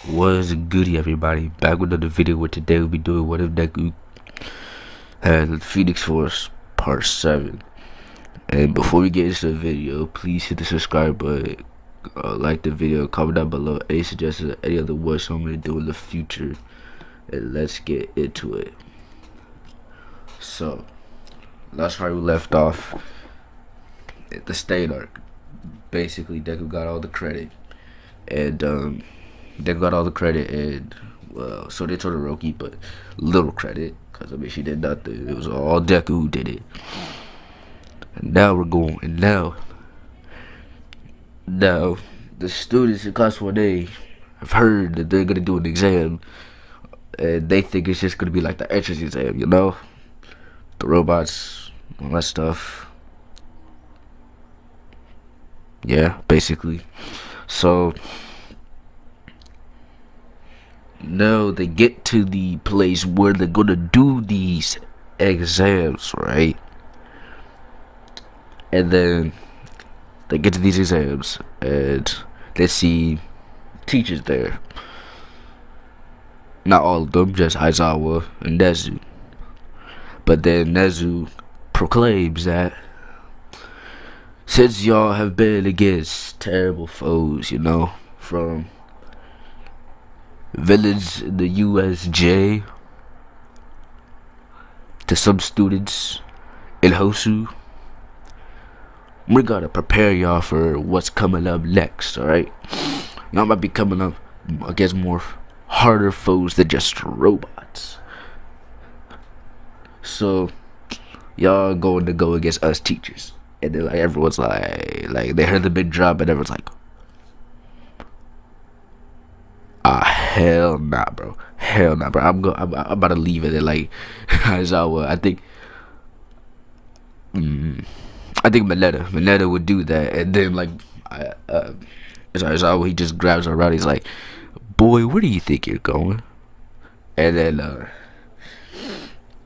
What's goody, everybody? Back with another video where today we'll be doing What If Deku had Phoenix Force Part 7. And before we get into the video, please hit the subscribe button, like the video, comment down below any suggestions of any other voice I'm going to do in the future. And let's get into it. So, last time we left off at the state arc. Basically, Deku got all the credit. And, Deku got all the credit, and well, so they told Hiroki, but little credit, because I mean she did nothing. It was all Deku who did it. And now we're going, and now the students in class 1A have heard that they're gonna do an exam, and they think it's just gonna be like the entrance exam, you know, the robots, all that stuff. Yeah, basically. So now they get to the place where they're gonna do these exams, right? And then they get to these exams and they see teachers there. Not all of them, just Aizawa and Nezu. But then Nezu proclaims that since y'all have been against terrible foes, you know, from villains in the USJ to some students in Hosu, we're gonna prepare y'all for what's coming up next, alright? Y'all might be coming up against more harder foes than just robots. So y'all going to go against us teachers. And then like everyone's like they heard the big drop and everyone's like, hell nah, bro. Hell nah, bro. I'm about to leave it. And like, Aizawa, I think Mineta would do that. And then like, Aizawa, he just grabs her around. He's like, boy, where do you think you're going? And then,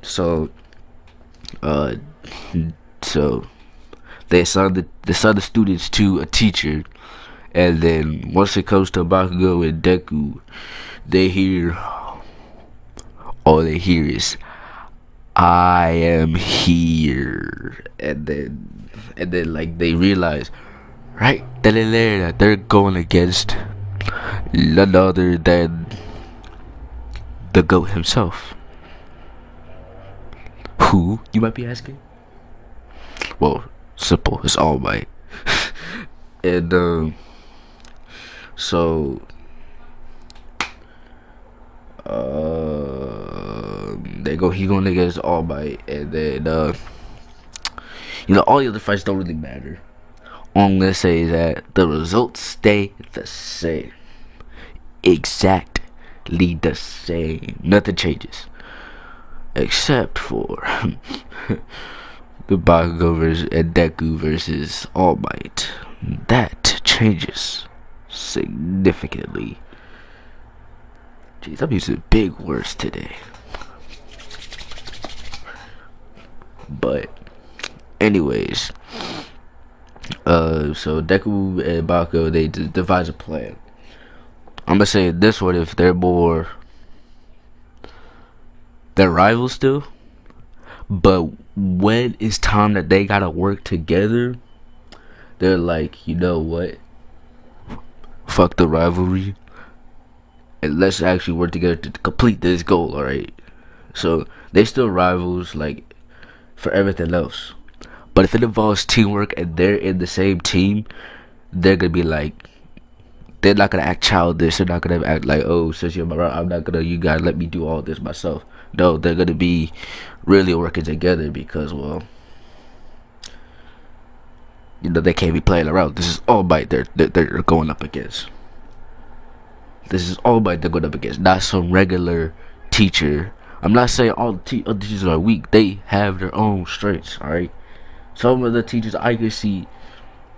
so they assign the students to a teacher. And then once it comes to Bakugo and Deku, all they hear is, I am here. And then like they realize right then and there that they're going against none other than the GOAT himself. Who, you might be asking? Well, simple, it's All Might. And so he going against All Might, and then you know, all the other fights don't really matter. All I'm gonna say is that the results stay the same, exactly the same. Nothing changes except for the Bakugo versus and Deku versus All Might. That changes significantly. Jeez, I'm using big words today. But anyways, so Deku and Bakugo, they devise a plan. I'm gonna say this one, if they're rivals still, but when it's time that they gotta work together, they're like, you know what? Fuck the rivalry, and let's actually work together to complete this goal, alright? So they still rivals, like, for everything else. But if it involves teamwork and they're in the same team, they're gonna be like, they're not gonna act childish. They're not gonna act like, oh, since you're my route, I'm not gonna, you gotta let me do all this myself. No, they're gonna be really working together because, well, you know, they can't be playing around. This is All Might they're going up against. This is All Might they're going up against, not some regular teacher. I'm not saying all other teachers are weak. They have their own strengths, alright? Some of the teachers I can see,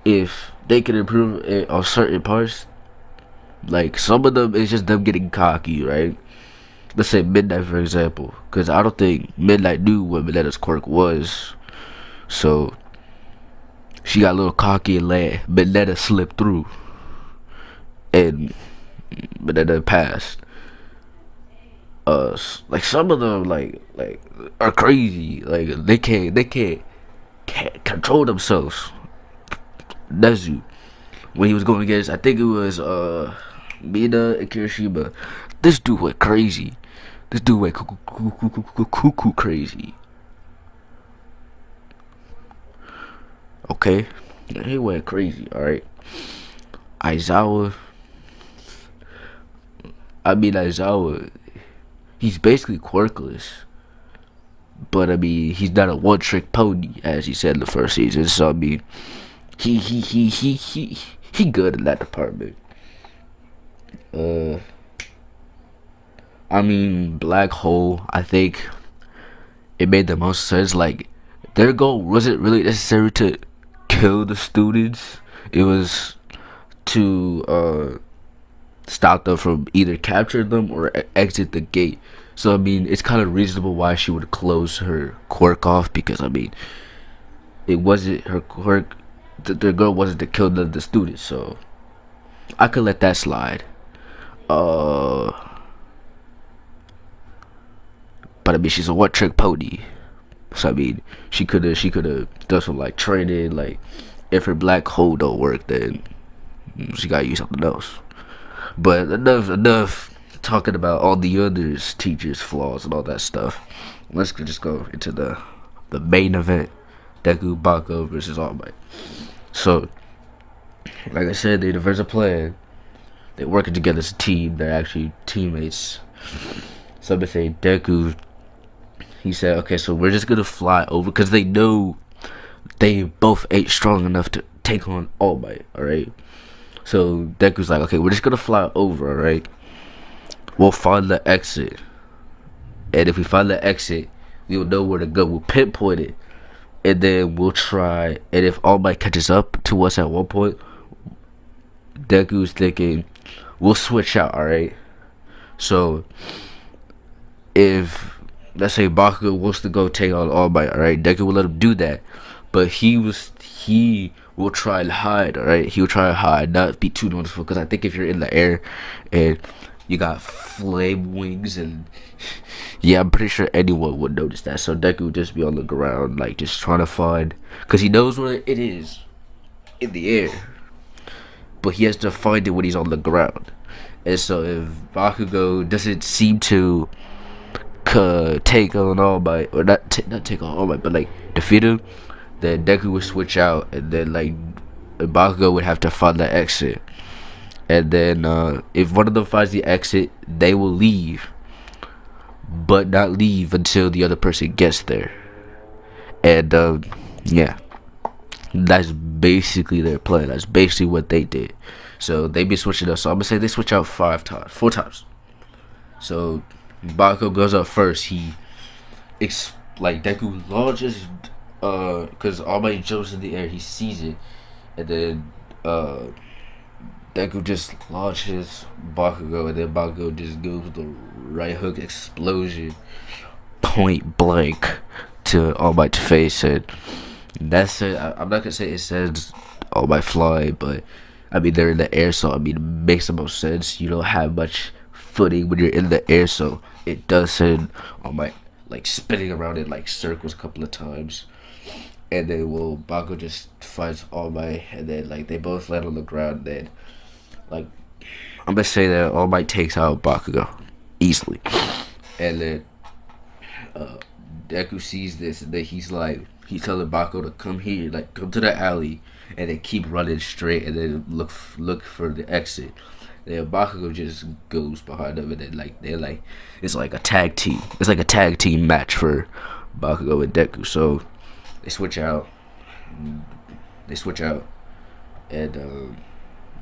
if they can improve it on certain parts, like some of them, it's just them getting cocky, right? Let's say Midnight, for example, because I don't think Midnight knew what Mineta's quirk was. So she got a little cocky and let Mineta slip through. And but in the past, like some of them like are crazy. Like they can't control themselves. Nezu, when he was going against, I think it was Mina and Kirishima. This dude went crazy. This dude went cuckoo crazy. Okay, he went crazy. All right, Aizawa. I mean Aizawa. He's basically quirkless, but I mean he's not a one-trick pony as he said in the first season. So I mean he good in that department. Uh, I mean Black Hole. I think it made the most sense. Like their goal wasn't really necessary to kill the students. It was to stop them from either capture them or exit the gate. So I mean, it's kind of reasonable why she would close her quirk off, because I mean, it wasn't her quirk. The girl wasn't to kill the students, so I could let that slide. Uh, but I mean, she's a one-trick pony, so I mean, she could have done some like training. Like, if her black hole don't work, then she gotta use something else. But enough talking about all the others teachers flaws and all that stuff. Let's just go into the main event: Deku Bako versus All Might. So like I said, they diverse a plan. They're working together as a team. They're actually teammates. So they say Deku, he said, okay, so we're just gonna fly over, because they know they both ain't strong enough to take on All Might. All right. So Deku's like, okay, we're just gonna fly over, alright? We'll find the exit. And if we find the exit, we'll know where to go. We'll pinpoint it. And then we'll try. And if All Might catches up to us at one point, Deku's thinking, we'll switch out, alright? So, if, let's say Bakugo wants to go take on All Might, alright? Deku will let him do that. But he will try and hide, alright? He will try and hide, not be too noticeable, because I think if you're in the air and you got flame wings, and yeah, I'm pretty sure anyone would notice that. So Deku would just be on the ground, like just trying to find, because he knows where it is in the air, but he has to find it when he's on the ground. And so if Bakugo doesn't seem to take on All Might, or not take on All Might, but like defeat him, then Deku would switch out, and then like Bakugo would have to find the exit. And then if one of them finds the exit, they will leave, but not leave until the other person gets there. And yeah, that's basically their plan. That's basically what they did. So they be switching up. So I'm gonna say they switch out 4 times. So Bakugo goes up first. He like Deku launches, because All Might jumps in the air. He sees it, and then Deku just launches Bakugo, and then Bakugo just goes with the right hook explosion, point blank, to All Might's face. And that's it. I'm not gonna say it says All Might fly, but I mean they're in the air, so I mean it makes the most sense. You don't have much footing when you're in the air, so it does send All Might like spinning around in like circles a couple of times. And then Bakugo just fights All Might, and then like they both land on the ground. Then like I'm gonna say that All Might takes out Bakugo easily, and then Deku sees this, and then he's telling Bakugo to come here, like come to the alley, and then keep running straight, and then look for the exit. Then Bakugo just goes behind them, and then it's like a tag team. It's like a tag team match for Bakugo and Deku. So they switch out. And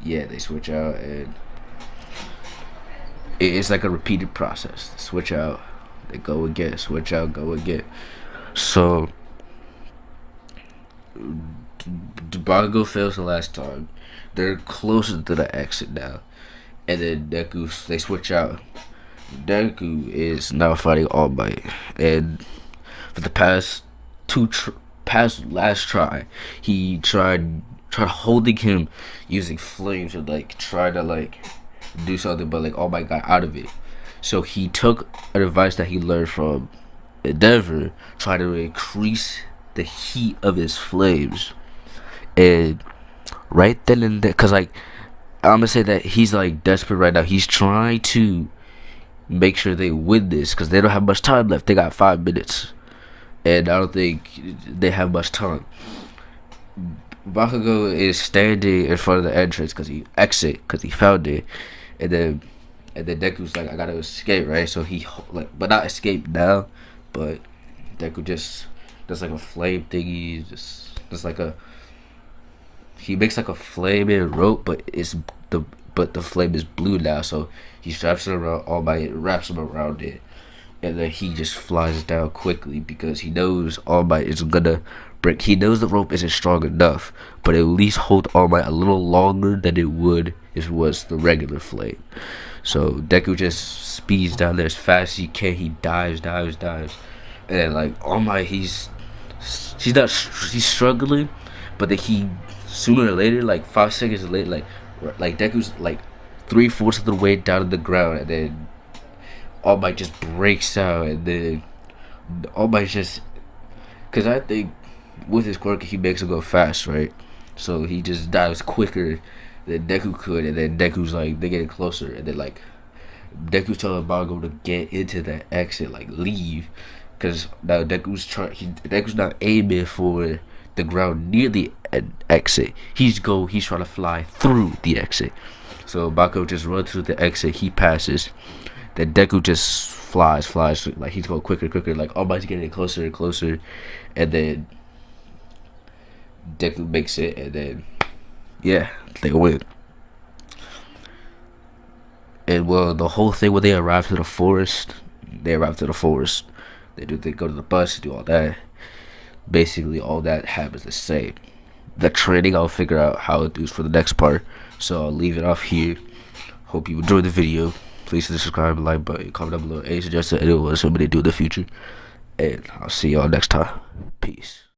yeah, they switch out, and it's like a repeated process. They switch out, they go again. Switch out, go again. So Bakugo fails the last time. They're closer to the exit now, and then they switch out. Deku is now fighting All Might, and for the past last try, he tried holding him using flames, and like try to like do something, but like All Might got out of it. So he took an advice that he learned from Endeavor, try to increase the heat of his flames. And right then and there, cause like I'm gonna say that he's like desperate right now. He's trying to make sure they win this because they don't have much time left. They got 5 minutes, and I don't think they have much time. Bakugo is standing in front of the entrance because he found it, and then Deku's like, I gotta escape, right? So he like, but not escape now, but Deku just does like a flame thingy, just like a, he makes like a flaming rope, but the flame is blue now, so he straps it around All Might, wraps him around it, and then he just flies down quickly because he knows All Might is gonna break. He knows the rope isn't strong enough, but at least hold All Might a little longer than it would if it was the regular flame. So Deku just speeds down there as fast as he can. He dives, and then like All Might, he's struggling, but then he, sooner or later, like 5 seconds later, like Deku's like 3/4 of the way down to the ground, and then All Might just breaks out, and then All Might just, because I think with his quirk he makes him go fast, right? So he just dives quicker than Deku could, and then Deku's like, they're getting closer, and then like Deku's telling Bago to get into that exit, like leave, because now Deku's not aiming for the ground near the exit. He's trying to fly through the exit. So Bakugo just runs through the exit. He passes. Then Deku just flies. Like he's going quicker. Like All Might's getting closer and closer, and then Deku makes it, and then yeah, they win. And well, the whole thing when they arrive to the forest, they go to the bus, do all that. Basically, all that happens the same. The training, I'll figure out how it is for the next part. So I'll leave it off here. Hope you enjoyed the video. Please subscribe, like button, comment down below any suggestions anyone wants somebody to do in the future. And I'll see y'all next time. Peace.